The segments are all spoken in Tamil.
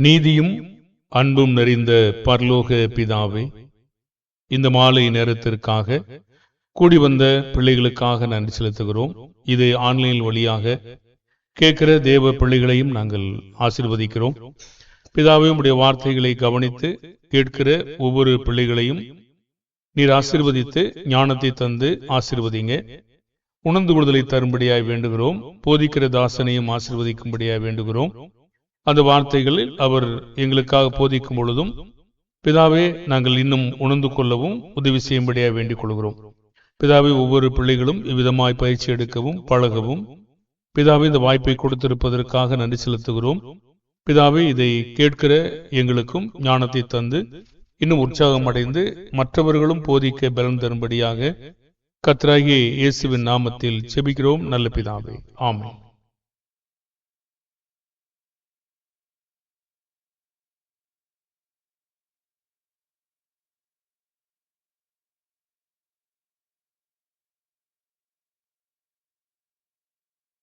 நீதியும் அன்பும் நிறைந்த பரலோக பிதாவே, இந்த மாலை நேரத்திற்காக கூடி வந்த பிள்ளைகளுக்காக நன்றி செலுத்துகிறோம். இது ஆன்லைன் வழியாக கேட்கிற தேவ பிள்ளைகளையும் நாங்கள் ஆசீர்வதிக்கிறோம். பிதாவே, உம்முடைய வார்த்தைகளை கவனித்து கேட்கிற ஒவ்வொரு பிள்ளைகளையும் நீர் ஆசீர்வதித்து ஞானத்தை தந்து ஆசீர்வதிங்க. உணர்ந்து விடுதலை தரும்படியாய் வேண்டுகிறோம். போதிக்கிற தாசனையும் ஆசீர்வதிக்கும்படியாய் வேண்டுகிறோம். அந்த வார்த்தைகளில் அவர் எங்களுக்காக போதிக்கும் பொழுதும் பிதாவே, நாங்கள் இன்னும் உணர்ந்து கொள்ளவும் உதவி செய்யும்படியாக வேண்டிக் கொள்கிறோம். பிதாவே, ஒவ்வொரு பிள்ளைகளும் இவ்விதமாய் பயிற்சி எடுக்கவும் பழகவும் பிதாவே இந்த வாய்ப்பை கொடுத்திருப்பதற்காக நன்றி செலுத்துகிறோம். பிதாவே, இதை கேட்கிற எங்களுக்கும் ஞானத்தை தந்து இன்னும் உற்சாகம் அடைந்து மற்றவர்களும் போதிக்க பலன் தரும்படியாக கர்த்தராகிய இயேசுவின் நாமத்தில் செபிக்கிறோம் நல்ல பிதாவே, ஆமென்.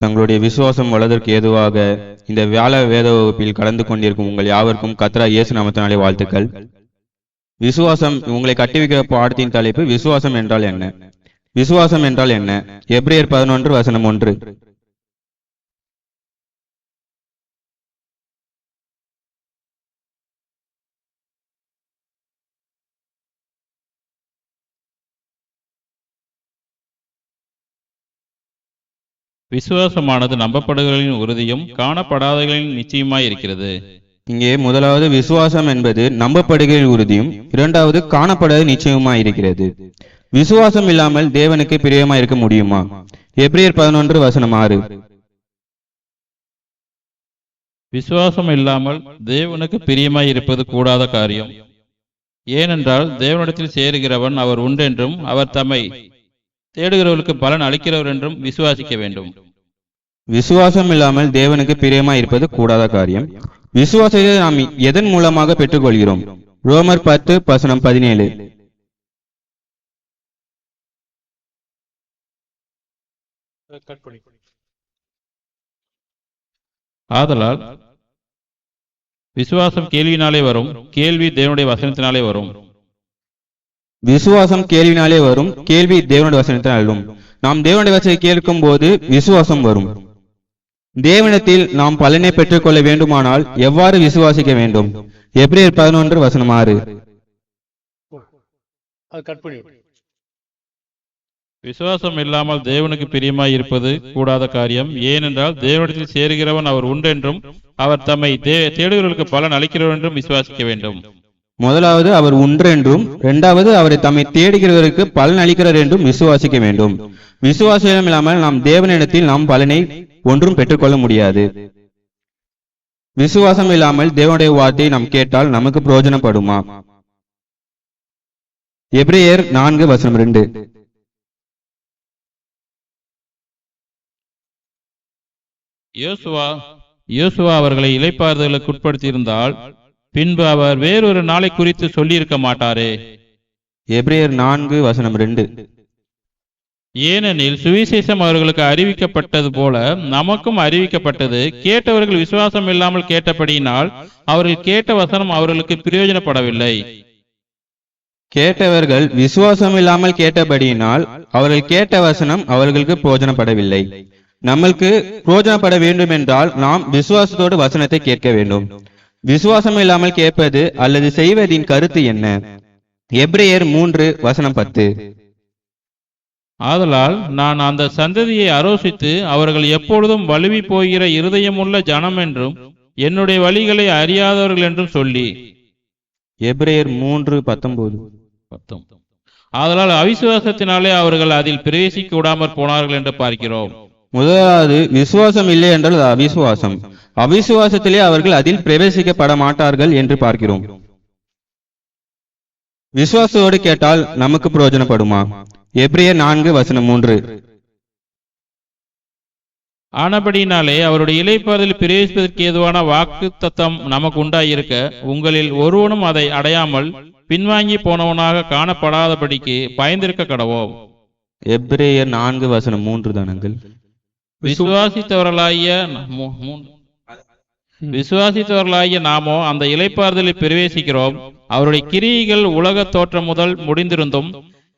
தங்களுடைய விசுவாசம் வளர்வதற்கு ஏதுவாக இந்த வியாழ வேத வகுப்பில் கலந்து கொண்டிருக்கும் உங்கள் யாவருக்கும் கர்த்தராகிய இயேசு நாமத்தினாலே வாழ்த்துக்கள். விசுவாசம் உங்களை கட்டிவிக்கிற பாடத்தின் தலைப்பு விசுவாசம் என்றால் என்ன? விசுவாசம் என்றால் என்ன? எபிரேயர் 11:1. விசுவாசமானது நம்பப்படுகளின் உறுதியும் காணப்படாதகளின் நிச்சயமாய் இருக்கிறது. இங்கே முதலாவது விசுவாசம் என்பது நம்பப்படுகிற உறுதியும், இரண்டாவது காணப்படாத நிச்சயமாய் இருக்கிறது. விசுவாசம் இல்லாமல் தேவனுக்கு பிரியமாய் இருக்க முடியுமா? எபிரேயர் 11:6. விசுவாசம் இல்லாமல் தேவனுக்கு பிரியமாய் இருப்பது கூடாத காரியம். ஏனென்றால் தேவனிடத்தில் சேருகிறவன் அவர் உண்டென்றும் அவர் தம்மை தேடுகிறவர்களுக்கு பலன் அளிக்கிறவர் என்றும் விசுவாசிக்க வேண்டும். விசுவாசம் இல்லாமல் தேவனுக்கு பிரியமாய் இருப்பது கூடாத காரியம். விசுவாசத்தை நாம் எதன் மூலமாக பெற்றுக்கொள்கிறோம்? ரோமர் 10:17. ஆதலால் விசுவாசம் கேள்வியினாலே வரும், கேள்வி தேவனுடைய வசனத்தினாலே வரும். விசுவாசம் கேள்வினாலே வரும், கேள்வி தேவனுடைய வசனத்தினாலும். நாம் தேவனுடைய வசனத்தை கேட்கும் போது விசுவாசம் வரும். தேவனிடத்தில் நாம் பலனை பெற்றுக்கொள்ள வேண்டுமானால் எவ்வாறு விசுவாசிக்க வேண்டும்? எபிரேயர் 11:6. விசுவாசம் இல்லாமல் தேவனுக்கு பிரியமாய் இருப்பது கூடாத காரியம். ஏனென்றால் தேவனிடத்தில் சேருகிறவன் அவர் உண்டென்றும் அவர் தம்மை தேடுகிறவர்களுக்கு பலன் அளிக்கிறவர் என்றும் விசுவாசிக்க வேண்டும். முதலாவது அவர் ஒன்றென்றும், இரண்டாவது அவரை தம்மை தேடுகிறவருக்கு பலன் அளிக்கிறார் என்றும் விசுவாசிக்க வேண்டும். விசுவாசம் இல்லாமல் நாம் தேவனிடத்தில் நாம் பலனை ஒன்றும் பெற்றுக்கொள்ள முடியாது. விசுவாசம் இல்லாமல் தேவனுடைய வார்த்தையை நாம் கேட்டால் நமக்கு பிரயோஜனப்படுமா? எபிரேயர் 4:2. யோசுவா அவர்களை இளைப்பாறுதலுக்கு உட்படுத்தியிருந்தால் பின்பு அவர் வேறொரு நாளை குறித்து சொல்லியிருக்க மாட்டாரே. எபிரேயர் 4:2. ஏனெனில் சுவிசேஷம் அவர்களுக்கு அறிவிக்கப்பட்டது போல நமக்கும் அறிவிக்கப்பட்டது. கேட்டவர்கள் விசுவாசம் இல்லாமல் கேட்டபடியினால் அவர்கள் கேட்ட வசனம் அவர்களுக்கு பிரயோஜனப்படவில்லை. கேட்டவர்கள் விசுவாசம் இல்லாமல் கேட்டபடியினால் அவர்கள் கேட்ட வசனம் அவர்களுக்கு பிரயோஜனப்படவில்லை. நம்மளுக்கு பிரயோஜனப்பட வேண்டும் என்றால் நாம் விசுவாசத்தோடு வசனத்தை கேட்க வேண்டும். விசுவாசம் இல்லாமல் கேட்பது அல்லது செய்வதின் கருத்து என்ன? எபிரேயர் 3:10. ஆதலால் நான் அந்த சந்ததியை ஆலோசித்து அவர்கள் எப்பொழுதும் வலுவி போகிற இருதயமுள்ள ஜனம் என்றும் என்னுடைய வழிகளை அறியாதவர்கள் என்றும் சொல்லி. எபிரேயர் 3:19. ஆதலால் அவிசுவாசத்தினாலே அவர்கள் அதில் பிரவேசிக்க விடாமற் போனார்கள் என்று பார்க்கிறோம். முதலாவது விசுவாசம் இல்லை என்றால் அவிசுவாசம். அவிசுவாசத்திலே அவர்கள் அதில் பிரவேசிக்கப்பட மாட்டார்கள் என்று பார்க்கிறோம். விசுவாசத்தோடு கேட்டால் நமக்கு பிரயோஜனப்படுமா? எபிரேயர் 4:3. ஆனபடினாலே அவருடைய இளைப்பாறுதலில் பிரவேசிப்பதற்கு ஏதுவான வாக்கு தத்தம் நமக்கு உண்டாயிருக்க உங்களில் ஒருவனும் அதை அடையாமல் பின்வாங்கி போனவனாக காணப்படாதபடிக்கு பயந்திருக்க கடவோம். எபிரேயர் 4:3 தானங்கள். விசுவாசித்தவர்களாகிய விசுவாசித்தவர்களாகிய நாமோ அந்த இளைப்பாறுதலில் பிரவேசிக்கிறோம். அவருடைய கிரியைகள் உலக தோற்றம் முதல் முடிந்திருந்தும்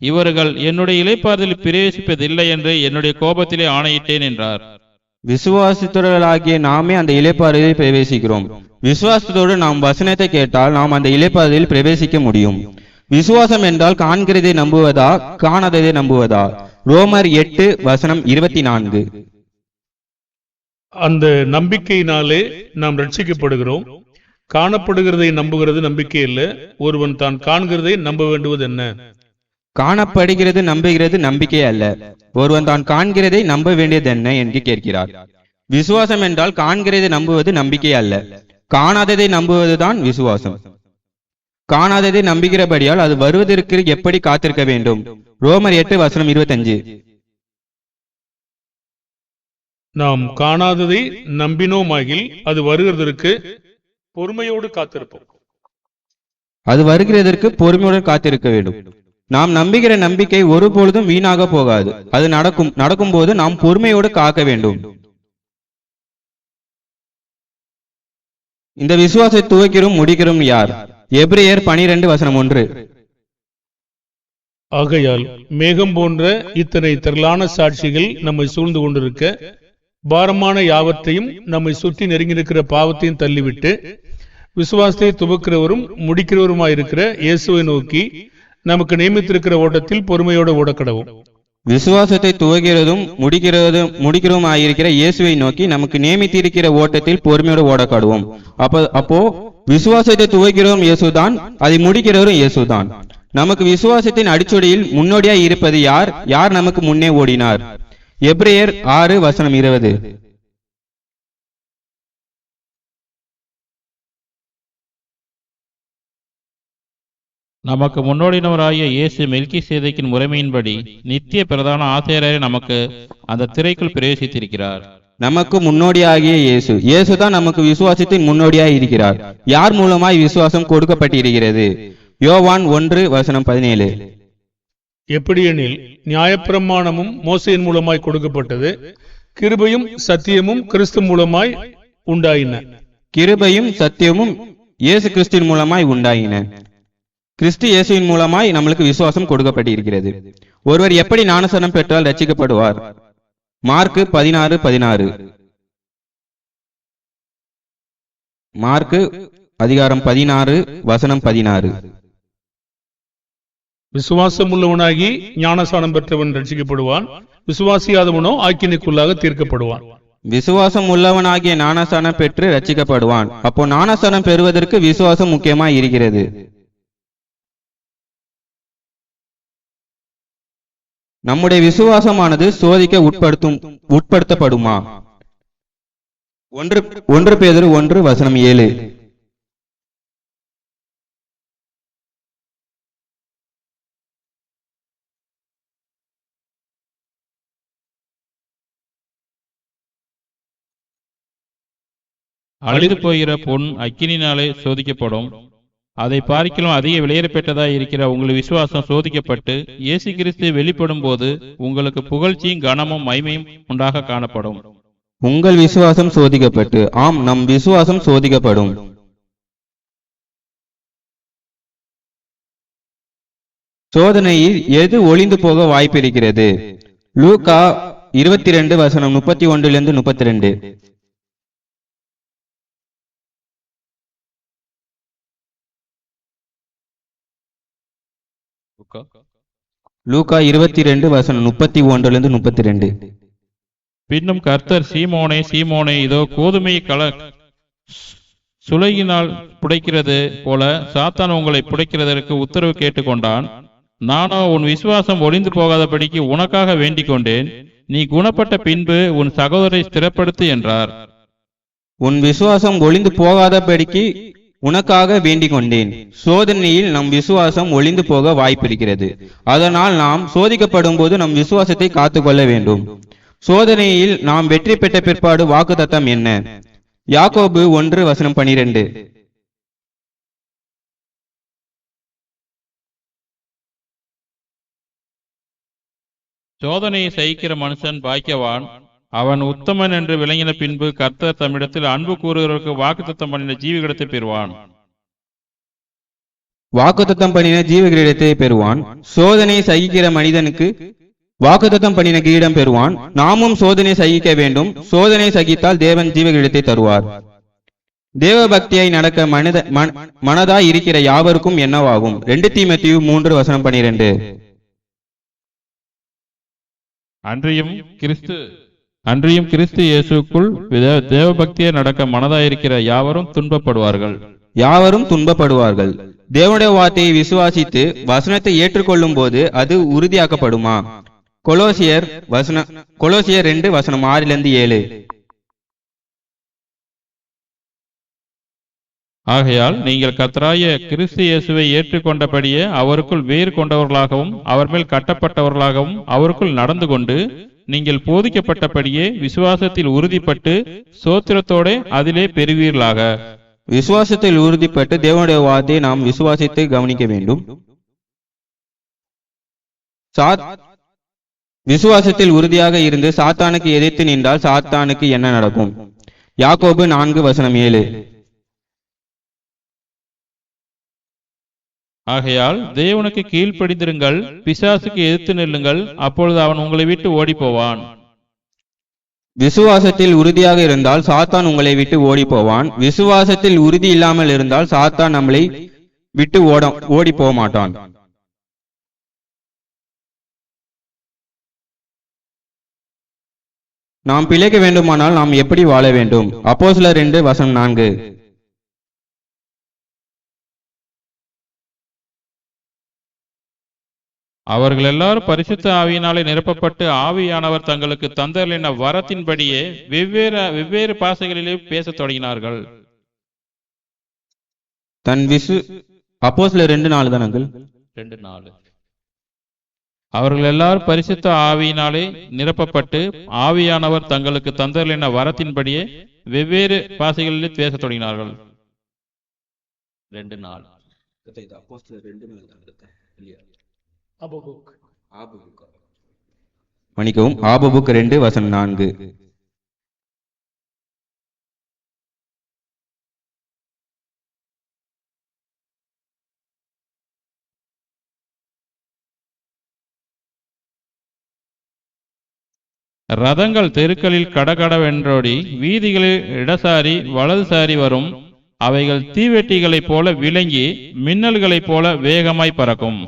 இவர்கள் என்னுடைய இளைப்பாறுதலில் பிரவேசிப்பதில்லை என்று என்னுடைய கோபத்திலே ஆணையிட்டேன் என்றார். விசுவாசித்தவர்களாகிய நாமே அந்த இளைப்பாறுதலில் பிரவேசிக்கிறோம். விசுவாசத்தோடு நாம் வசனத்தை கேட்டால் நாம் அந்த இளைப்பாறுதலில் பிரவேசிக்க முடியும். விசுவாசம் என்றால் காண்கிறதை நம்புவதா, காணாததை நம்புவதா? ரோமர் 8:24. அந்த நம்பிக்கையினாலே நாம் ரட்சிக்கப்படுகிறோம். காணப்படுகிறதை நம்புகிறது நம்பிக்கை இல்லை. ஒருவன் தான் காண்கிறதை நம்ப வேண்டுவது என்ன? காணப்படுகிறது நம்புகிறது நம்பிக்கை அல்ல. ஒருவன் தான் காண்கிறதை நம்ப வேண்டியது என்ன என்று கேட்கிறார். விசுவாசம் என்றால் காண்கிறதை நம்புவது நம்பிக்கை அல்ல, காணாததை நம்புவதுதான் விசுவாசம். காணாததை நம்புகிறபடியால் அது வருவதற்கு எப்படி காத்திருக்க வேண்டும்? ரோமர் 8:25. நாம் காணாததை நம்பினோமாகில் அது வருகிறதற்கு பொறுமையோடு காத்திருப்போம். அது வருகிறதற்கு பொறுமையுடன் காத்திருக்க வேண்டும். நாம் நம்புகிற நம்பிக்கை ஒருபொழுதும் வீணாக போகாது. அது நடக்கும் போது நாம் பொறுமையோடு காக்க வேண்டும். இந்த விசுவாசத்தை துவக்கிறோம் முடிக்கிறோம் யார்? எபிரேயர் 12:1. ஆகையால் மேகம் போன்ற இத்தனை திரளான சாட்சிகள் நம்மை சூழ்ந்து கொண்டிருக்க, பாரமான யாவற்றையும் நம்மை சுற்றி நெருங்கியிருக்கிற பாவத்தையும் தள்ளிவிட்டு விசுவாசத்தை துவக்கிறவரும் முடிக்கிறவருமாயிருக்கிற இயேசுவை நோக்கி நமக்கு நியமித்திருக்கிற ஓட்டத்தில் பொறுமையோடு ஓடக்கடவும். விசுவாசத்தை துவக்கிறதும் முடிக்கிறதும் ஆயிருக்கிற இயேசுவை நோக்கி நமக்கு நியமித்திருக்கிற ஓட்டத்தில் பொறுமையோடு ஓடக்கடுவோம். அப்போ விசுவாசத்தை துவக்கிறோம் இயேசுதான், அதை முடிக்கிறவரும் இயேசுதான். நமக்கு விசுவாசத்தின் அடிச்சொடியில் முன்னோடியாய் இருப்பது யார்? யார் நமக்கு முன்னே ஓடினார்? எபிரேயர் 6:20. நமக்கு முன்னோடினவராகிய இயேசு மெல்கிசேதேக்கின் முறைமையின்படி நித்திய பிரதான ஆசாரியரை நமக்கு அந்த திரைக்குள் பிரவேசித்திருக்கிறார். நமக்கு முன்னோடியாகிய இயேசுதான் நமக்கு விசுவாசத்தின் முன்னோடியாய் இருக்கிறார். யார் மூலமாய் விசுவாசம் கொடுக்கப்பட்டிருக்கிறது? யோவான் 1:17. எப்படியெனில் நியாயப்பிரமாணமும் மோசையின் மூலமாய் கொடுக்கப்பட்டது, கிருபையும் சத்தியமும் கிறிஸ்து மூலமாய் உண்டாயின. கிருபையும் சத்தியமும் இயேசு கிறிஸ்துவின் மூலமாய் உண்டாயின. கிறிஸ்து இயேசுவின் மூலமாய் நம்மளுக்கு விசுவாசம் கொடுக்கப்பட்டிருக்கிறது. ஒருவர் எப்படி ஞானஸ்நானம் பெற்றால் ரட்சிக்கப்படுவார்? மார்க்கு 16:16. மார்க்கு 16:16. விசுவாசம் உள்ளவனாகி ஞானஸ்நானம் பெற்றவன் ரட்சிக்கப்படுவான், விசுவாசியாதவனோ ஆக்கினைக்குள்ளாக தீர்க்கப்படுவான். விசுவாசம் உள்ளவனாகிய ஞானஸ்நானம் பெற்று ரட்சிக்கப்படுவான். அப்போ ஞானஸ்நானம் பெறுவதற்கு விசுவாசம் முக்கியமாய் இருக்கிறது. நம்முடைய விசுவாசமானது சோதிக்க உட்படுத்தப்படுமா? 1 பேதுரு 1:7. அழிந்து போகிற பொன் அக்கினினாலே சோதிக்கப்படும். அதை பார்க்கிலும் அதிக விலையேறப்பெற்றதாய் இருக்கிற உங்கள் விசுவாசம் சோதிக்கப்பட்டு இயேசு கிறிஸ்து வெளிப்படும் போது உங்களுக்கு புகழ்ச்சியும் கனமும் மகிமையும் உண்டாக காணப்படும். உங்கள் விசுவாசம் சோதிக்கப்பட்டு, ஆம், நம் விசுவாசம் சோதிக்கப்படும். சோதனையில் எது ஒளிந்து போக வாய்ப்பிருக்கிறது? லூக்கா 22:31-32. லூக்கா 22:31-32. பின்னும் கர்த்தர் சீமோனே சீமோனே, இதோ கோதுமையை சுளையினால் புடைக்கிறது போல சாத்தான் உங்களை புடைக்கிறதற்கு உத்தரவு கேட்டுக்கொண்டான். நானோ உன் விசுவாசம் ஒளிந்து போகாதபடிக்கு உனக்காக வேண்டிக் கொண்டேன். நீ குணப்பட்ட பின்பு உன் சகோதரை ஸ்திரப்படுத்து என்றார். உன் விசுவாசம் ஒளிந்து போகாதபடிக்கு உனக்காக வேண்டிக் கொண்டேன். சோதனையில் நம் விசுவாசம் ஒளிந்து போக வாய்ப்பிருக்கிறது. அதனால் நாம் சோதிக்கப்படும் போது நம் விசுவாசத்தை காத்துக்கொள்ள வேண்டும். சோதனையில் நாம் வெற்றி பெற்ற பிற்பாடு வாக்குத்தத்தம் என்ன? யாக்கோபு 1:12. சோதனையை சகிக்கிற மனுஷன் பாக்கியவான், அவன் உத்தமன் என்று விளங்கின பின்பு கர்த்தர் தம்மிடத்தில் அன்பு கூறுகிறவர்களுக்கு வாக்குத்தத்தம் பண்ணின ஜீவகிடத்தை பெறுவான். வாக்குத்தத்தம் பண்ணின ஜீவ கிரீடத்தை பெறுவான். சோதனை சகிக்கிற மனிதனுக்கு வாக்குத்தத்தம் பண்ணின கிரீடம் பெறுவான். நாமும் சோதனை சகிக்க வேண்டும். சோதனை சகித்தால் தேவன் ஜீவ கிரீடத்தை தருவார். தேவ பக்தியாய் நடக்க மனதாய் இருக்கிற யாவருக்கும் என்னவாகும்? 2 தீமோத்தேயு 3:12. அன்றியும் கிறிஸ்து இயேசுக்குள் தேவ பக்தியாய் நடக்க மனதாயிருக்கிற யாவரும் துன்பப்படுவார்கள். தேவனுடைய வார்த்தையை விசுவாசித்து வசனத்தை ஏற்றுக்கொள்ளும் போது அது உறுதியாக்கப்படுமா? கொலோசியர் 2:6-7. ஆகையால் நீங்கள் கர்த்தராகிய கிறிஸ்து இயேசுவை ஏற்றுக்கொண்டபடியே அவருக்குள் வேறு கொண்டவர்களாகவும் அவர் மேல் கட்டப்பட்டவர்களாகவும் அவருக்குள் நடந்து கொண்டு நீங்கள் போதிக்கப்பட்டபடியே விசுவாசத்தில் உறுதிப்பட்டு சோத்திரத்தோட அதிலே பெறுவீர்களாக. விசுவாசத்தில் உறுதிப்பட்டு தேவனுடைய வார்த்தையை நாம் விசுவாசித்து கவனிக்க வேண்டும். விசுவாசத்தில் உறுதியாக இருந்து சாத்தானுக்கு எதிர்த்து நின்றால் சாத்தானுக்கு என்ன நடக்கும்? யாக்கோபு 4:7. ஆகையால் தேவனுக்கு கீழ்ப்படிந்திருங்கள், பிசாசுக்கு எதிர்த்து நில்லுங்கள், அப்பொழுது அவன் உங்களை விட்டு ஓடி போவான். விசுவாசத்தில் உறுதியாக இருந்தால் சாத்தான் உங்களை விட்டு ஓடி போவான். விசுவாசத்தில் உறுதி இல்லாமல் இருந்தால் சாத்தான் நம்மளை விட்டு ஓடி போக மாட்டான். நாம் பிழைக்க வேண்டுமானால் நாம் எப்படி வாழ வேண்டும்? அப்போஸ்தலர் 2:4. அவர்கள் எல்லாரும் பரிசுத்த ஆவியினாலே நிரப்பப்பட்டு ஆவியானவர் தங்களுக்கு தந்தருளின வரத்தின்படியே வெவ்வேறு பாஷைகளிலே பேசத் தொடங்கினார்கள். அப்போஸ்தலர் 2:4 தான் அங்கிள். 2:4. அவர்கள் எல்லாரும் பரிசுத்த ஆவியினாலே நிரப்பப்பட்டு ஆவியானவர் தங்களுக்கு தந்தருளின வரத்தின்படியே வெவ்வேறு பாஷைகளிலே பேசத் தொடங்கினார்கள். 2:4. மன்னிக்கவும், ஆபகுக் 2:4. ரதங்கள் தெருக்களில் கடகடவென்றோடி வீதிகளில் இடசாரி வலதுசாரி வரும். அவைகள் தீவெட்டிகளைப் போல விளங்கி மின்னல்களைப் போல வேகமாய் பறக்கும்.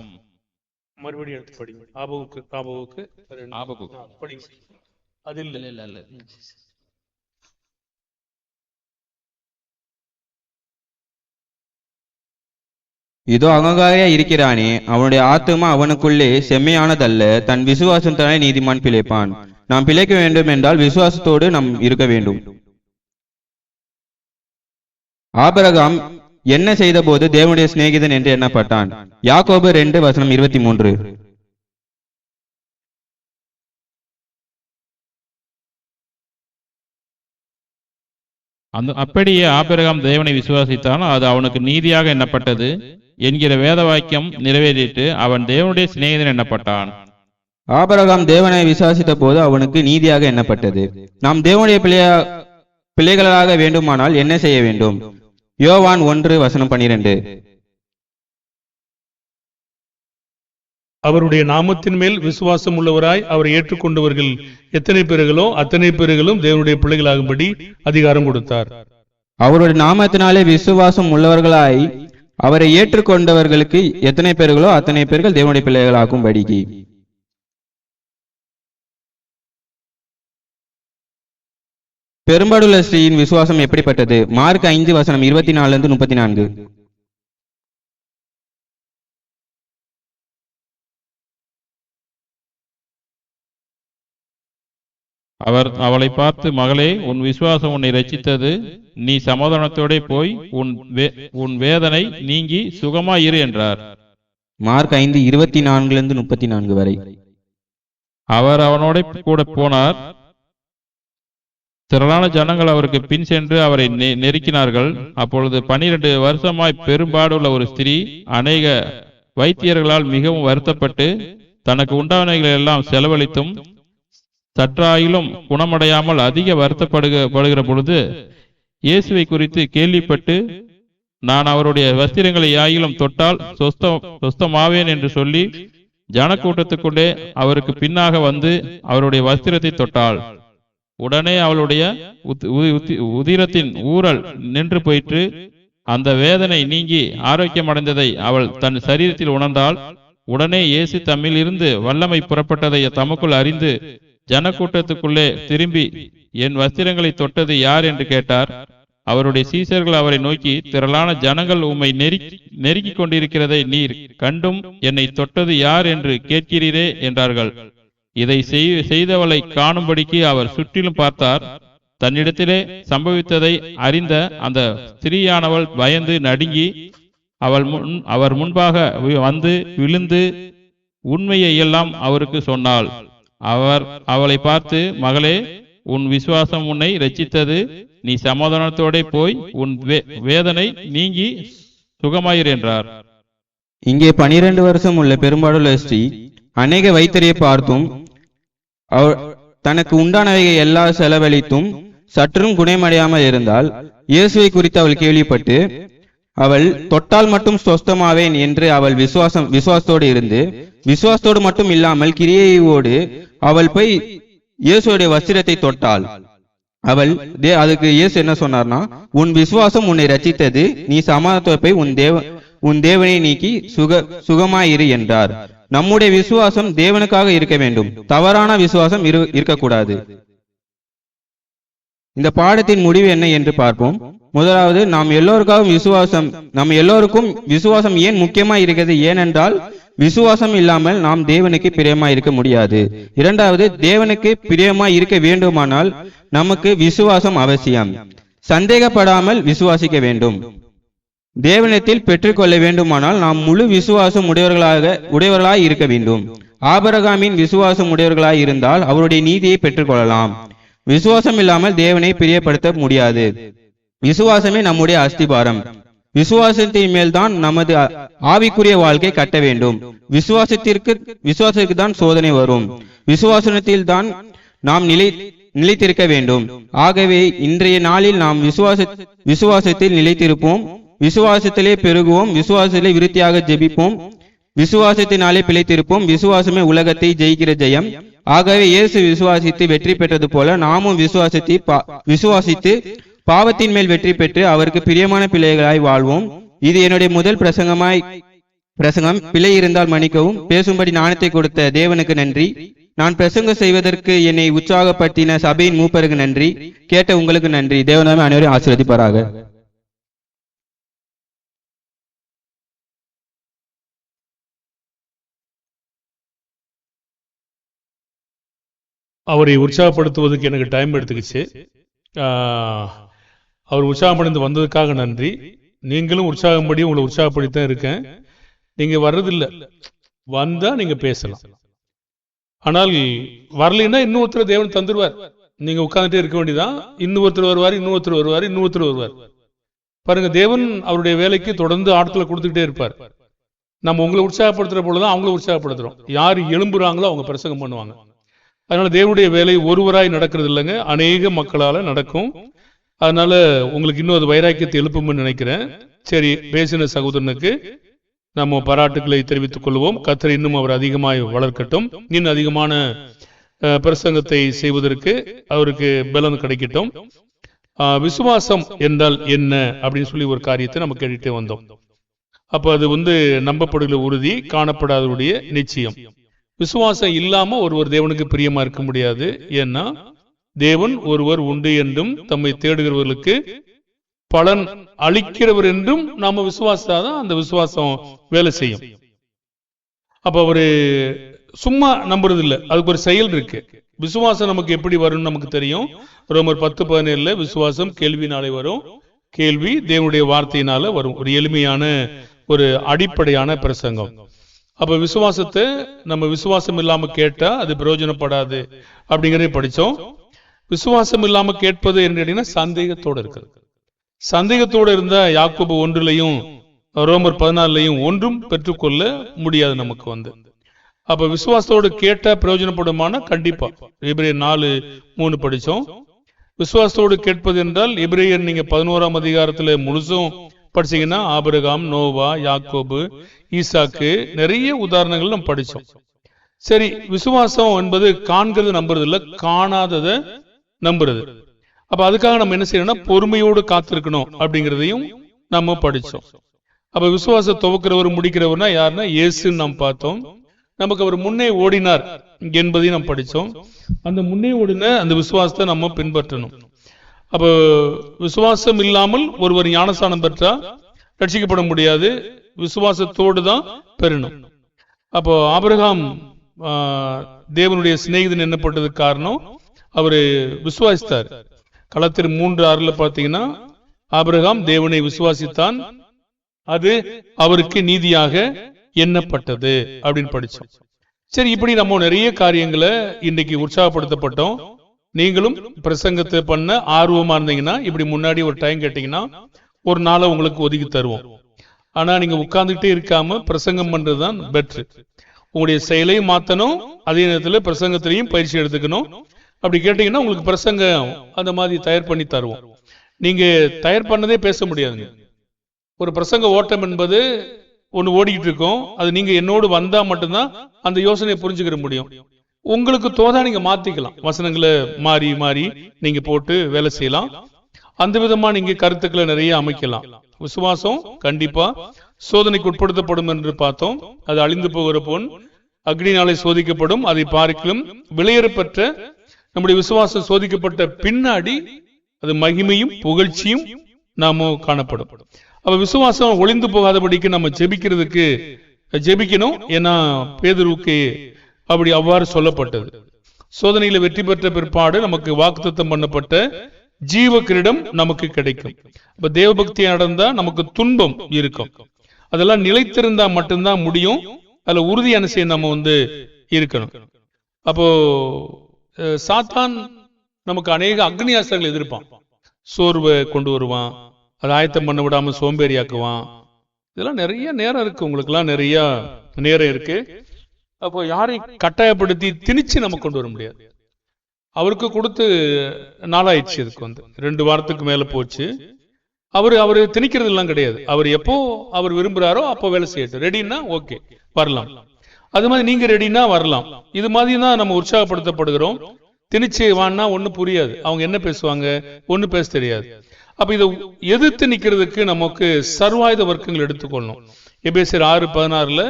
மறுபடியும் எடுத்து படிங்க. அது இல்ல. இதோ அகங்காரியா இருக்கிறானே, அவனுடைய ஆத்துமா அவனுக்குள்ளே செம்மையானதல்ல. தன் விசுவாசத்தானே நீதிமான் பிழைப்பான். நாம் பிழைக்க வேண்டும் என்றால் விசுவாசத்தோடு நாம் இருக்க வேண்டும். ஆபிரகாம் என்ன செய்த போது தேவனுடைய சிநேகிதன் என்று எண்ணப்பட்டான்? யாக்கோபு 2:23. அப்படியே ஆபிரகாம் தேவனை விசுவாசித்தான், அது அவனுக்கு நீதியாக எண்ணப்பட்டது என்கிற வேத வாக்கியம் நிறைவேறிட்டு அவன் தேவனுடைய சிநேகிதன் எண்ணப்பட்டான். ஆபிரகாம் தேவனை விசுவாசித்த போது அவனுக்கு நீதியாக எண்ணப்பட்டது. நாம் தேவனுடைய பிள்ளைகளாக வேண்டுமானால் என்ன செய்ய வேண்டும்? யோவான் 1:12. அவருடைய நாமத்தின் மேல் விசுவாசம் உள்ளவராய் அவரை ஏற்றுக்கொண்டவர்கள் எத்தனை பேர்களோ அத்தனை பேர்களும் தேவனுடைய பிள்ளைகளாகும்படி அதிகாரம் கொடுத்தார். அவருடைய நாமத்தினாலே விசுவாசம் உள்ளவர்களாய் அவரை ஏற்றுக்கொண்டவர்களுக்கு எத்தனை பேர்களோ அத்தனை பேர்கள் தேவனுடைய பிள்ளைகளாகும்படி. பெரும்பாடுள்ள ஸ்ரீயின் விசுவாசம் எப்படிப்பட்டது? மார்க் 5:24-34. அவளை பார்த்து, மகளே, உன் விசுவாசம் உன்னை ரட்சித்தது. நீ சமாதானத்தோட போய் உன் வேதனை நீங்கி சுகமாயிரு என்றார். மார்க் 5:24-34 வரை. அவர் அவனோட கூட போனார். திரளான ஜனங்கள் அவருக்கு பின் சென்று அவரை நெருக்கினார்கள். அப்பொழுது 12 வருஷமாய் பெரும்பாடுள்ள ஒரு ஸ்திரீ அநேக வைத்தியர்களால் மிகவும் வருத்தப்பட்டு தனக்கு உண்டானவைகளை எல்லாம் செலவழித்தும் சற்றாயிலும் குணமடையாமல் அதிக வருத்தப்படுகிற பொழுது இயேசுவை குறித்து கேள்விப்பட்டு, நான் அவருடைய வஸ்திரங்களை ஆயிலும் தொட்டால் சொஸ்தமாவேன் என்று சொல்லி ஜனக்கூட்டத்துக்குள்ளே அவருக்கு பின்னாக வந்து அவருடைய வஸ்திரத்தை தொட்டாள். உடனே அவளுடைய உதிரத்தின் ஊறல் நின்று போயிற்று. அந்த வேதனை நீங்கி ஆரோக்கியமடைந்ததை அவள் தன் சரீரத்தில் உணர்ந்தாள். உடனே இயேசு தம்மில் இருந்து வல்லமை புறப்பட்டதை தமக்குள் அறிந்து ஜனக்கூட்டத்துக்குள்ளே திரும்பி, என் வஸ்திரங்களை தொட்டது யார் என்று கேட்டார். அவருடைய சீசர்கள் அவரை நோக்கி, திரளான ஜனங்கள் உம்மை நெருக்கிக் கொண்டிருக்கிறதை நீர் கண்டும் என்னை தொட்டது யார் என்று கேட்கிறீரே என்றார்கள். இதை செய்தவளை காணும்படிக்கு அவர் சுற்றிலும் பார்த்தார். தன்னிடத்திலே சம்பவித்ததை அறிந்த அந்த ஸ்திரீயானவள் பயந்து நடுங்கி அவர் முன்பாக வந்து விழுந்து உண்மையை எல்லாம் அவருக்கு சொன்னாள். அவர் அவளை பார்த்து, மகளே, உன் விசுவாசம் உன்னை இரட்சித்தது. நீ சமாதானத்தோட போய் உன் வேதனை நீங்கி சுகமாயிரு என்றார். இங்கே 12 வருஷம் உள்ள பெரும்பாலுள்ள ஸ்ரீ அநேக வைத்தியரை பார்த்தும் தனக்கு உண்டானவை எல்லா செலவழித்தும் சற்றும் குணமடையாமல் இருந்தால், இயேசுவை குறித்து அவள் கேள்விப்பட்டு அவள் தொட்டால் மட்டும் சொஸ்தமாவேன் என்று அவள் விசுவாசத்தோடு இருந்து, விசுவாசத்தோடு மட்டும் இல்லாமல் கிரியையோடு அவள் போய் இயேசுடைய வஸ்திரத்தை தொட்டாள். அதுக்கு இயேசு என்ன சொன்னார்னா, உன் விசுவாசம் உன்னை ரட்சித்தது. நீ சமாதானத்தோடு போய் உன் தேவனை நீக்கி சுகமாயிரு என்றார். நம்முடைய விசுவாசம் தேவனுக்காக இருக்க வேண்டும். தவறான விசுவாசம் இருக்கக்கூடாது. இந்த பாடத்தின் முடிவு என்ன என்று பார்ப்போம். முதலாவது, நம்ம எல்லோருக்கும் விசுவாசம் ஏன் முக்கியமா இருக்கிறது? ஏனென்றால் விசுவாசம் இல்லாமல் நாம் தேவனுக்கு பிரியமா இருக்க முடியாது. இரண்டாவது, தேவனுக்கு பிரியமா இருக்க வேண்டுமானால் நமக்கு விசுவாசம் அவசியம். சந்தேகப்படாமல் விசுவாசிக்க வேண்டும். தேவனத்தில் பெற்றுக்கொள்ள வேண்டுமானால் நாம் முழு விசுவாசம் உடையவர்களாய் இருக்க வேண்டும். ஆபிரகாமின் விசுவாசம் உடையவர்களாய் இருந்தால் அவருடைய நீதியை பெற்றுக்கொள்ளலாம். விசுவாசம் இல்லாமல் தேவனை பிரியப்படுத்த முடியாது. விசுவாசமே நம்முடைய அஸ்திபாரம். விசுவாசத்தின் மேல்தான் நமது ஆவிக்குரிய வாழ்க்கை கட்ட வேண்டும். விசுவாசத்திற்கு தான் சோதனை வரும். விசுவாசத்தில் தான் நாம் நிலைத்திருக்க வேண்டும். ஆகவே இன்றைய நாளில் நாம் விசுவாசத்தில் நிலைத்திருப்போம். விசுவாசத்திலே பெருகுவோம். விசுவாசத்திலே விருத்தியாக ஜெபிப்போம். விசுவாசத்தினாலே பிழைத்திருப்போம். விசுவாசமே உலகத்தை ஜெயிக்கிற ஜெயம். ஆகவே இயேசு விசுவாசித்து வெற்றி பெற்றது போல நாமும் விசுவாசித்து பாவத்தின் மேல் வெற்றி பெற்று அவருக்கு பிரியமான பிள்ளைகளாய் வாழ்வோம். இது என்னுடைய முதல் பிரசங்கம். பிழை இருந்தால் மன்னிக்கவும். பேசும்படி ஞானத்தை கொடுத்த தேவனுக்கு நன்றி. நான் பிரசங்கம் செய்வதற்கு என்னை உற்சாகப்படுத்தின சபையின் மூப்பருக்கு நன்றி. கேட்ட உங்களுக்கு நன்றி. தேவனாமே அனைவரையும் ஆசீர்வதிப்பாராக. அவரை உற்சாகப்படுத்துவதற்கு எனக்கு டைம் எடுத்துக்கிச்சு. அவர் உற்சாகப்படுத்தி வந்ததுக்காக நன்றி. நீங்களும் உற்சாகப்படி உங்களை உற்சாகப்படுத்தித்தான் இருக்கேன். நீங்க வர்றதில்லை, வந்தா நீங்க பேசலாம். ஆனால் வரலைன்னா இன்னொருத்தர் தேவன் தந்துடுவார். நீங்க உட்கார்ந்துட்டே இருக்க வேண்டியதான். இன்னொருத்தர் வருவார். பாருங்க, தேவன் அவருடைய வேலைக்கு தொடர்ந்து ஆட்களை கொடுத்துக்கிட்டே இருப்பார். நம்ம உங்களை உற்சாகப்படுத்துற போலதான் அவங்கள உற்சாகப்படுத்துறோம். யார் எழும்புறாங்களோ அவங்க பிரசங்கம் பண்ணுவாங்க. அதனால தேவனுடைய வேலை ஒருவராய் நடக்கிறது இல்லைங்க, அநேக மக்களால நடக்கும். அதனால உங்களுக்கு இன்னும் அது வைராக்கியத்தை எழுப்பும்னு நினைக்கிறேன். சரி, பேசின சகோதரனுக்கு நம்ம பாராட்டுக்களை தெரிவித்துக் கொள்வோம். கர்த்தர் இன்னும் அவர் அதிகமாய் வளர்க்கட்டும். இன்னும் அதிகமான பிரசங்கத்தை செய்வதற்கு அவருக்கு பலன் கிடைக்கட்டும். விசுவாசம் என்றால் என்ன அப்படின்னு சொல்லி ஒரு காரியத்தை நம்ம கேட்டுட்டே வந்தோம். அப்ப அது நம்பப்படுகிற உறுதி, காணப்படாதவருடைய நிச்சயம். விசுவாசம் இல்லாம ஒருவர் தேவனுக்கு பிரியமா இருக்க முடியாது. ஏன்னா தேவன் ஒருவர் உண்டு என்றும் தம்மை தேடுகிறவர்களுக்கு பலன் அளிக்கிறவர் என்றும் நாம விசுவாசாதான் அந்த விசுவாசம் வேலை செய்யும். அப்ப அவரு சும்மா நம்புறது இல்லை, அதுக்கு ஒரு செயல் இருக்கு. விசுவாசம் நமக்கு எப்படி வரும்னு நமக்கு தெரியும். ரோமர் 10:17 விசுவாசம் கேள்வினாலே வரும், கேள்வி தேவனுடைய வார்த்தையினால வரும். ஒரு எளிமையான ஒரு அடிப்படையான பிரசங்கம். அப்ப விசுவாசத்தை நம்ம விசுவாசம் இல்லாம கேட்டா அது பிரயோஜனப்படாது அப்படிங்கறத படிச்சோம். விசுவாசம் இல்லாம கேட்பது என்று கேட்டீங்கன்னா சந்தேகத்தோட இருக்குது. சந்தேகத்தோட இருந்தா யாக்கோபு 1 ரோமர் 14 ஒன்றும் பெற்றுக்கொள்ள முடியாது நமக்கு. அப்ப விசுவாசத்தோடு கேட்டா பிரயோஜனப்படுமானா கண்டிப்பா. எபிரேயர் 4:3 படிச்சோம். விசுவாசத்தோடு கேட்பது என்றால் எபிரேயர் நீங்க 11ஆம் அதிகாரத்துல முழுசும் படிச்சீங்கன்னா ஆபிரகாம், நோவா, யாக்கோபு, ஈசாக்கு நிறைய உதாரணங்கள் நம்ம படிச்சோம். சரி, விசுவாசம் என்பது காண்கிறது நம்புறது இல்ல, காணாததை நம்புறது. அப்ப அதுக்காக நம்ம என்ன செய்யணும்னா பொறுமையோடு காத்திருக்கணும் அப்படிங்கிறதையும் நம்ம படிச்சோம். அப்ப விசுவாச துவக்கிறவர் முடிக்கிறவர்னா யாருன்னா இயேசுன்னு நாம் பார்த்தோம். நமக்கு அவர் முன்னே ஓடினார் என்பதையும் நாம் படிச்சோம். அந்த முன்னே ஓடின அந்த விசுவாசத்தை நம்ம பின்பற்றணும். அப்ப விசுவாசம் இல்லாமல் ஒருவர் ஞானஸ்நானம் பெற்றா ரட்சிக்கப்பட முடியாது, விசுவாசத்தோடு தான் பெறணும். அப்போ ஆபிரகாம் தேவனுடைய சிநேகிதன் என்னப்பட்டதுக்கு காரணம் அவரு விசுவாசித்தார். கலாத்தியர் 3:6 பார்த்தீங்கன்னா ஆபிரகாம் தேவனை விசுவாசித்தான், அது அவருக்கு நீதியாக எண்ணப்பட்டது அப்படின்னு படிச்சோம். சரி, இப்படி நம்ம நிறைய காரியங்களை இன்னைக்கு உற்சாகப்படுத்தப்பட்டோம். நீங்களும் பிரசங்கத்தை பண்ண ஆர்வமா இருந்தீங்கன்னா இப்படி முன்னாடி ஒரு டைம் கேட்டீங்கன்னா ஒரு நாளை உங்களுக்கு ஒதுக்கி தருவோம். ஆனா நீங்க உட்கார்ந்துட்டே இருக்காம பிரசங்கம் பண்றதுதான் பெட்ரு. உங்களுடைய செயலையும் மாத்தணும், அதே நேரத்தில் பிரசங்கத்திலையும் பயிற்சி எடுத்துக்கணும். அப்படி கேட்டீங்கன்னா உங்களுக்கு பிரசங்கம் அந்த மாதிரி தயார் பண்ணி தருவோம். நீங்க தயார் பண்ணதே பேச முடியாதுங்க. ஒரு பிரசங்க ஓட்டம் என்பது ஒன்று ஓடிக்கிட்டு இருக்கோம், அது நீங்க என்னோடு வந்தா மட்டும்தான் அந்த யோசனையை புரிஞ்சுக்கிற முடியும். உங்களுக்கு தோதா நீங்க மாத்திக்கலாம், வசனங்களை மாறி மாறி நீங்க போட்டு வேலை செய்யலாம். அந்த விதமா நீங்க கருத்துக்களை நிறைய அமைக்கலாம். விசுவாசம் கண்டிப்பா சோதனைக்கு உட்படுத்தப்படும் என்று பார்த்தோம். அது அழிந்து போகிற பொன் அக்னினாலே சோதிக்கப்படும், அதை பார்க்கலும் விலையேறப்பெற்ற நம்முடைய விசுவாசம் சோதிக்கப்பட்ட பின்னாடி அது மகிமையும் புகழ்ச்சியும் நாம காணப்படும். அப்ப விசுவாசம் ஒளிந்து போகாதபடிக்கு நம்ம ஜெபிக்கணும். ஏன்னா பேதுருவுக்கு அப்படி அவ்வாறு சொல்லப்பட்டது. சோதனையில வெற்றி பெற்ற பிற்பாடு நமக்கு வாக்குத்தத்தம் பண்ணப்பட்ட ஜீவ கிரீடம் நமக்கு கிடைக்கும். இப்ப தேவபக்தி நடந்தா நமக்கு துன்பம் இருக்கும், அதெல்லாம் நிலைத்திருந்தா மட்டும்தான் முடியும். அதுல உறுதியான செய்ய நம்ம இருக்கணும். அப்போ சாத்தான் நமக்கு அநேக அக்னி ஆஸ்திரங்கள் எதிர்ப்பான். சோர்வை கொண்டு வருவான், அதை ஆயத்தம் பண்ண விடாம சோம்பேறியாக்குவான். இதெல்லாம் நிறைய நேரம் இருக்கு, உங்களுக்கு எல்லாம் நிறைய நேரம் இருக்கு. அப்போ யாரையும் கட்டாயப்படுத்தி திணிச்சு நம்ம கொண்டு வர முடியாது. அவருக்கு கொடுத்து நாளாயிடுச்சு, இதுக்கு 2 வாரத்துக்கு மேல போச்சு. அவரு திணிக்கிறது எல்லாம் கிடையாது. அவர் எப்போ அவர் விரும்புறாரோ அப்போ வேலை செய்யட்டும். ரெடின்னா ஓகே வரலாம், அது மாதிரி நீங்க ரெடினா வரலாம். இது மாதிரி தான் நம்ம உற்சாகப்படுத்தப்படுகிறோம். திணிச்சு வான்னா ஒண்ணு புரியாது, அவங்க என்ன பேசுவாங்க ஒண்ணு பேச தெரியாது. அப்ப இதை எதிர்த்து நிக்கிறதுக்கு நமக்கு சர்வாயுத வர்க்கங்கள் எடுத்துக்கொள்ளணும். எபேசியர் 6:16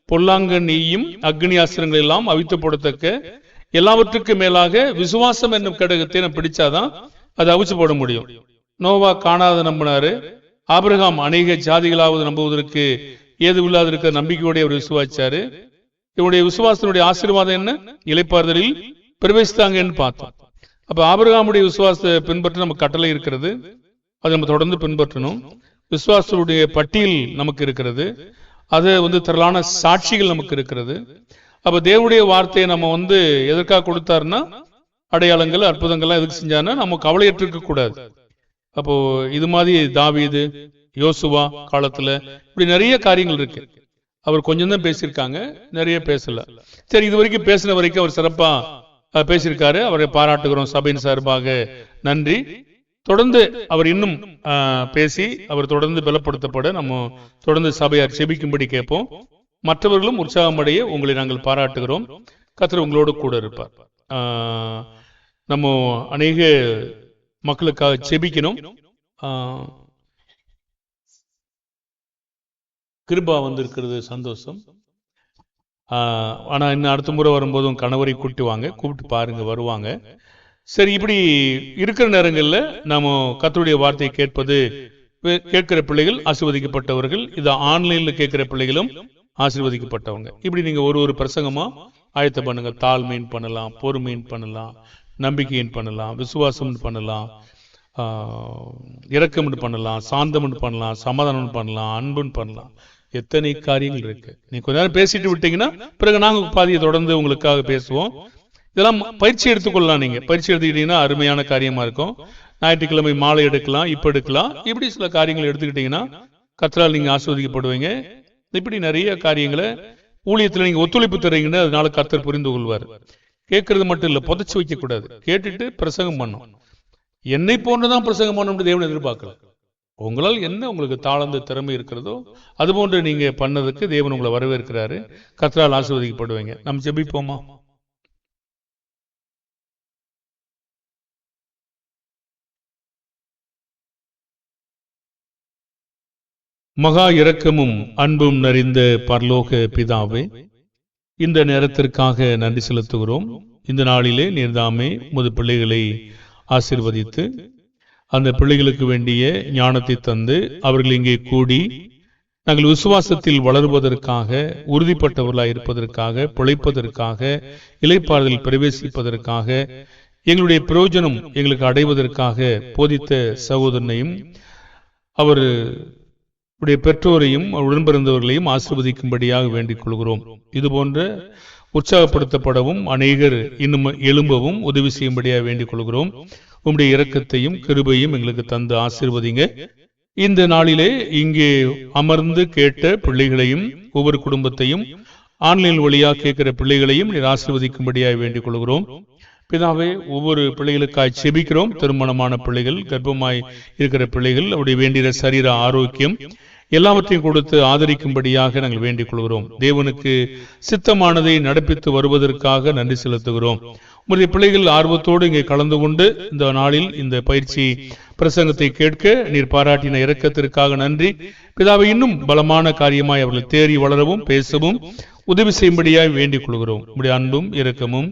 பொல்லாங்க நீயும் அக்னி ஆஸ்திரங்கள் எல்லாம் அவித்து போடத்தக்க எல்லாவற்றுக்கும் மேலாக விசுவாசம் என்னும் கடகத்தை நம்ம பிடிச்சாதான் அதை அவிச்சு போட முடியும். நோவா காணாத நம்பினாரு, ஆபிரகாம் அநேக ஜாதிகளாவது நம்புவதற்கு ஏதுவில்லாத இருக்கிற நம்பிக்கையோட அவர் விசுவாசிச்சாரு. இவனுடைய விசுவாசத்தினுடைய ஆசீர்வாதம் என்ன? இளைப்பாறுதலில் பிரவேசித்தாங்கன்னு பார்த்தோம். அப்ப ஆபிரகாமுடைய விசுவாசத்தை பின்பற்ற நமக்கு கட்டளை இருக்கிறது, அதை நம்ம தொடர்ந்து பின்பற்றணும். விசுவாசத்துடைய பட்டியல் நமக்கு இருக்கிறது, அது திரளான சாட்சிகள் நமக்கு இருக்கிறது. அப்ப தேவனுடைய வார்த்தையை நம்ம எதற்காக கொடுத்தாருன்னா அடையாளங்கள் அற்புதங்கள்லாம் எதுக்கு செஞ்சாருன்னா நம்ம கவலையற்றிருக்க கூடாது. அப்போ இது மாதிரி தாவீது, யோசுவா காலத்துல இப்படி நிறைய காரியங்கள் இருக்கு. அவர் கொஞ்சம் தான் பேசியிருக்காங்க, நிறைய பேசல. சரி, இது வரைக்கும் பேசின வரைக்கும் அவர் சிறப்பா பேசியிருக்காரு, அவரை பாராட்டுகிறோம் சபையின் சார்பாக, நன்றி. தொடர்ந்து அவர் இன்னும் பேசி அவர் தொடர்ந்து பலப்படுத்தப்பட நம்ம தொடர்ந்து சபையார் செபிக்கும்படி கேட்போம். மற்றவர்களும் உற்சாகமடைய உங்களை நாங்கள் பாராட்டுகிறோம். கர்த்தர் உங்களோடு கூட இருப்பார். நம்ம அநேக மக்களுக்காக செபிக்கணும். கிருபா வந்திருக்கிறது சந்தோஷம். ஆனா இன்னும் அடுத்த முறை வரும்போதும் கணவரை கூப்பிட்டு பாருங்க, வருவாங்க. சரி, இப்படி இருக்கிற நேரங்களில் நாம கர்த்தருடைய வார்த்தையை கேட்கிற பிள்ளைகள் ஆசீர்வதிக்கப்பட்டவர்கள், இதை ஆன்லைன்ல கேட்கிற பிள்ளைகளும் ஆசீர்வதிக்கப்பட்டவங்க. இப்படி நீங்க ஒரு பிரசங்கமா ஆயத்த பண்ணுங்க. தாழ்மையின் பண்ணலாம், பொறுமையின் பண்ணலாம், நம்பிக்கையின் பண்ணலாம், விசுவாசம் பண்ணலாம், இரக்கம் பண்ணலாம், சாந்தம் பண்ணலாம், சமாதானம் பண்ணலாம், அன்புன்னு பண்ணலாம். எத்தனை காரியங்கள் இருக்கு. நீங்க கொஞ்ச நேரம் பேசிட்டு விட்டீங்கன்னா பிறகு நாங்க பாதியை தொடர்ந்து உங்களுக்காக பேசுவோம். இதெல்லாம் பயிற்சி எடுத்துக்கொள்ளலாம். நீங்க பயிற்சி எடுத்துக்கிட்டீங்கன்னா அருமையான காரியமா இருக்கும். ஞாயிற்றுக்கிழமை மாலை எடுக்கலாம், இப்ப எடுக்கலாம். இப்படி சில காரியங்களை எடுத்துக்கிட்டீங்கன்னா கர்த்தரால் நீங்க ஆசீர்வதிக்கப்படுவீங்க. இப்படி நிறைய காரியங்களை ஊழியத்துல நீங்க ஒத்துழைப்பு தர்றீங்கன்னு அதனால கர்த்தர் புரிந்து கொள்வார். கேட்கறது மட்டும் இல்ல, புதைச்சு வைக்க கூடாது. கேட்டுட்டு பிரசங்கம் பண்ணும். என்னை போன்றுதான் பிரசங்கம் பண்ண தேவன் எதிர்பார்க்கல. உங்களால் என்ன உங்களுக்கு தாளந்த திறமை இருக்கிறதோ அது போன்று நீங்க பண்ணதுக்கு தேவன் உங்களை வரவேற்கிறாரு. கர்த்தரால் ஆசீர்வதிக்கப்படுவீங்க. நம்ம ஜெபிப்போமா? மகா இரக்கமும் அன்பும் நிறைந்த பரலோக பிதாவே, இந்த நேரத்திற்காக நன்றி செலுத்துகிறோம். இந்த நாளிலே நீர்தாமே உமது பிள்ளைகளை ஆசீர்வதித்து அந்த பிள்ளைகளுக்கு வேண்டிய ஞானத்தை தந்து அவர்கள் இங்கே கூடி நாங்கள் விசுவாசத்தில் வளருவதற்காக, உறுதிப்பட்டவர்களாய் இருப்பதற்காக, பிழைப்பதற்காக, இளைப்பாறுதல் பிரவேசிப்பதற்காக, எங்களுடைய பிரயோஜனம் எங்களுக்கு அடைவதற்காக போதித்த சகோதரனையும் அவர் பெற்றோரையும் உடன்பிறந்தவர்களையும் ஆசீர்வதிக்கும்படியாக வேண்டிக் கொள்கிறோம். இது போன்ற உற்சாகப்படுத்தப்படவும் அநேகர் இன்னும் எழும்பவும் உதவி செய்யும்படியாக வேண்டிக் கொள்கிறோம். உம்முடைய இரக்கத்தையும் கிருபையும் எங்களுக்கு தந்து ஆசீர்வதிங்க. இந்த நாளிலே இங்கே அமர்ந்து கேட்ட பிள்ளைகளையும் ஒவ்வொரு குடும்பத்தையும் ஆன்லைன் வழியாக கேட்கிற பிள்ளைகளையும் நீர் ஆசீர்வதிக்கும்படியாக வேண்டிக் கொள்கிறோம். பிதாவே, ஒவ்வொரு பிள்ளைகளுக்காய் செபிக்கிறோம். திருமணமான பிள்ளைகள், கர்ப்பமாய் இருக்கிற பிள்ளைகள், அவருடைய வேண்டிய சரீர ஆரோக்கியம் எல்லாவற்றையும் கொடுத்து ஆதரிக்கும்படியாக நாங்கள் வேண்டிக் கொள்கிறோம். தேவனுக்கு சித்தமானதை நடப்பித்து வருவதற்காக நன்றி செலுத்துகிறோம். உங்களுடைய பிள்ளைகள் ஆர்வத்தோடு இங்கே கலந்து கொண்டு இந்த நாளில் இந்த பயிற்சி பிரசங்கத்தை கேட்க நீர் பாராட்டின இரக்கத்திற்காக நன்றி. பிதாவை, இன்னும் பலமான காரியமாய் அவர்கள் தேறி வளரவும் பேசவும் உதவி செய்யும்படியாய் வேண்டிக் கொள்கிறோம். உங்களுடைய அன்பும் இரக்கமும்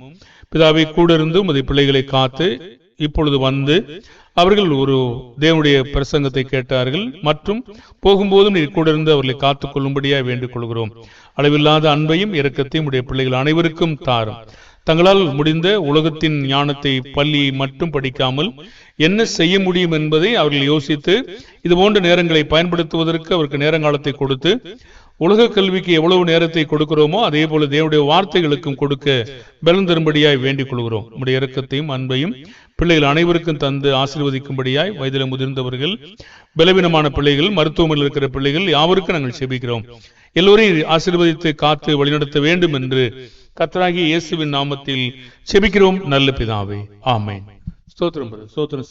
பிதாவை கூட இருந்து உமது பிள்ளைகளை காத்து இப்பொழுது வந்து அவர்கள் ஒரு தேவனுடைய பிரசங்கத்தை கேட்டார்கள் மற்றும் போகும்போதும் நீர் கூட இருந்து அவர்களை காத்துக் கொள்ளும்படியாக வேண்டிக் கொள்கிறோம். அளவில்லாத அன்பையும் இரக்கத்தையும் உடைய பிள்ளைகள் அனைவருக்கும் தாரும். தங்களால் முடிந்த உலகத்தின் ஞானத்தை பள்ளியை மட்டும் படிக்காமல் என்ன செய்ய முடியும் என்பதை அவர்கள் யோசித்து இது போன்ற நேரங்களை பயன்படுத்துவதற்கு அவருக்கு நேரங்காலத்தை கொடுத்து உலக கல்விக்கு எவ்வளவு நேரத்தை கொடுக்கிறோமோ அதே போல தேவனுடைய வார்த்தைகளுக்கும் கொடுக்க பலன் தரும்படியாய் வேண்டிக் கொள்கிறோம். உடைய இரக்கத்தையும் அன்பையும் பிள்ளைகள் அனைவருக்கும் தந்து ஆசீர்வதிக்கும்படியாய் வயதில் முதிர்ந்தவர்கள், பலவீனமான பிள்ளைகள், மருத்துவமனையில் இருக்கிற பிள்ளைகள் யாவருக்கும் நாங்கள் செபிக்கிறோம். எல்லோரையும் ஆசீர்வதித்து காத்து வழிநடத்த வேண்டும் என்று கர்த்தராகிய இயேசுவின் நாமத்தில் செபிக்கிறோம் நல்ல பிதாவே. ஆமென். ஸ்தோத்திரம்.